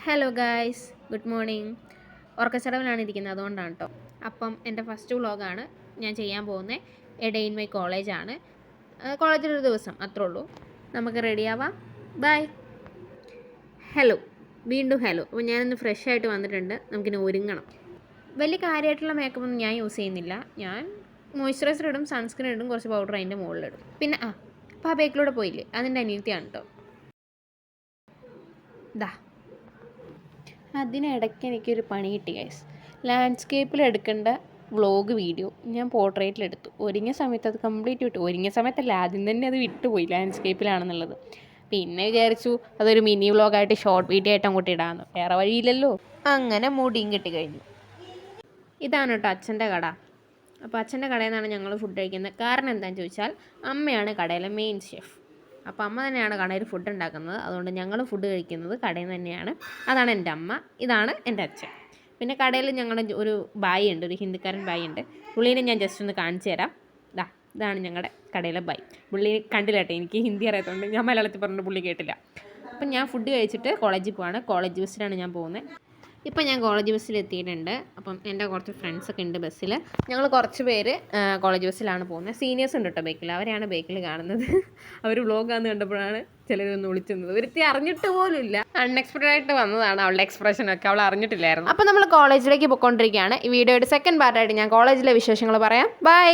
Hello guys, good morning. ഉറക്കച്ചടവിലാണ് ഇരിക്കുന്നത്, അതുകൊണ്ടാണ് കേട്ടോ. അപ്പം എൻ്റെ ഫസ്റ്റ് വ്ളോഗാണ് ഞാൻ ചെയ്യാൻ പോകുന്നത്. എ ഡേ ഇൻ മൈ കോളേജാണ്. കോളേജിലൊരു ദിവസം, അത്രേ ഉള്ളൂ. നമുക്ക് റെഡിയാവാം. ബൈ. ഹലോ, വീണ്ടും ഹലോ. അപ്പോൾ ഞാനിന്ന് ഫ്രഷ് ആയിട്ട് വന്നിട്ടുണ്ട്. നമുക്കിനി ഒരുങ്ങണം. വലിയ കാര്യമായിട്ടുള്ള മേക്കപ്പ് ഒന്നും ഞാൻ യൂസ് ചെയ്യുന്നില്ല. ഞാൻ മോയ്സ്ചറൈസർ ഇടും, സൺസ്ക്രീൻ ഇടും, കുറച്ച് പൗഡർ അതിൻ്റെ മുകളിലിടും. പിന്നെ അപ്പോൾ ആ ബേക്കിലൂടെ പോയില്ലേ, അതിൻ്റെ അനിയത്തിയാണ് കേട്ടോ. ദാ അതിനിടയ്ക്ക് എനിക്കൊരു പണി കിട്ടി ഗൈസ്. ലാൻഡ്സ്കേപ്പിൽ എടുക്കേണ്ട വ്ളോഗ് വീഡിയോ ഞാൻ പോർട്രേറ്റിലെടുത്തു. ഒരുങ്ങിയ സമയത്ത് അത് കംപ്ലീറ്റ് വിട്ടു. ഒരുങ്ങിയ സമയത്തല്ല, ആദ്യം തന്നെ അത് വിട്ടുപോയി ലാൻഡ്സ്കേപ്പിലാണെന്നുള്ളത്. പിന്നെ വിചാരിച്ചു അതൊരു മിനി വ്ളോഗായിട്ട് ഷോർട്ട് വീഡിയോ ആയിട്ട് അങ്ങോട്ട് ഇടാമെന്ന്. വേറെ വഴിയില്ലല്ലോ. അങ്ങനെ മൂടിയും കിട്ടി കഴിഞ്ഞു. ഇതാണ് കേട്ടോ അച്ഛൻ്റെ കട. അപ്പോൾ അച്ഛൻ്റെ കടയിൽ നിന്നാണ് ഞങ്ങൾ ഫുഡ് കഴിക്കുന്നത്. കാരണം എന്താണെന്ന് ചോദിച്ചാൽ അമ്മയാണ് കടയിലെ മെയിൻ ഷെഫ്. അപ്പോൾ അമ്മ തന്നെയാണ് കടയിൽ ഫുഡ് ഉണ്ടാക്കുന്നത്. അതുകൊണ്ട് ഞങ്ങൾ ഫുഡ് കഴിക്കുന്നത് കടയിൽ നിന്ന് തന്നെയാണ്. അതാണ് എൻ്റെ അമ്മ, ഇതാണ് എൻ്റെ അച്ഛൻ. പിന്നെ കടയിൽ ഞങ്ങളുടെ ഒരു ബായി ഉണ്ട്, ഒരു ഹിന്ദിക്കാരൻ ബായി ഉണ്ട്. പുള്ളീനെ ഞാൻ ജസ്റ്റ് ഒന്ന് കാണിച്ചു തരാം. ഇതാണ് ഞങ്ങളുടെ കടയിലെ ബായി. പുള്ളി കണ്ടില്ല കേട്ടോ, എനിക്ക് ഹിന്ദി അറിയാത്തതുകൊണ്ട് ഞാൻ മലയാളത്തിൽ പറഞ്ഞിട്ട് പുള്ളി കേട്ടില്ല. അപ്പം ഞാൻ ഫുഡ് കഴിച്ചിട്ട് കോളേജിൽ പോവാണ്. കോളേജ് ബസ്സിലാണ് ഞാൻ പോകുന്നത്. ഇപ്പം ഞാൻ കോളേജ് ബസ്സിൽ എത്തിയിട്ടുണ്ട്. അപ്പം എൻ്റെ കുറച്ച് ഫ്രണ്ട്സൊക്കെ ഉണ്ട് ബസ്സിൽ. ഞങ്ങൾ കുറച്ച് പേര് കോളേജ് ബസ്സിലാണ് പോകുന്നത്. സീനിയേഴ്സ് ഉണ്ട് കേട്ടോ ബേക്കിൽ, അവരെയാണ് ബേക്കിൽ കാണുന്നത്. അവർ വ്ളോഗാന്ന് കണ്ടപ്പോഴാണ് ചിലരൊന്ന് വിളിച്ചത്. ഒരുത്തി അറിഞ്ഞിട്ട് പോലും ഇല്ല, അൺഎക്സ്പെക്റ്റഡ് ആയിട്ട് വന്നതാണ് അവളുടെ എക്സ്പ്രഷനൊക്കെ. അവൾ അറിഞ്ഞിട്ടില്ലായിരുന്നു. അപ്പം നമ്മൾ കോളേജിലേക്ക് പോയിക്കൊണ്ടിരിക്കുകയാണ്. ഈ വീഡിയോയുടെ സെക്കൻഡ് പാർട്ടായിട്ട് ഞാൻ കോളേജിലെ വിശേഷങ്ങൾ പറയാം. ബൈ.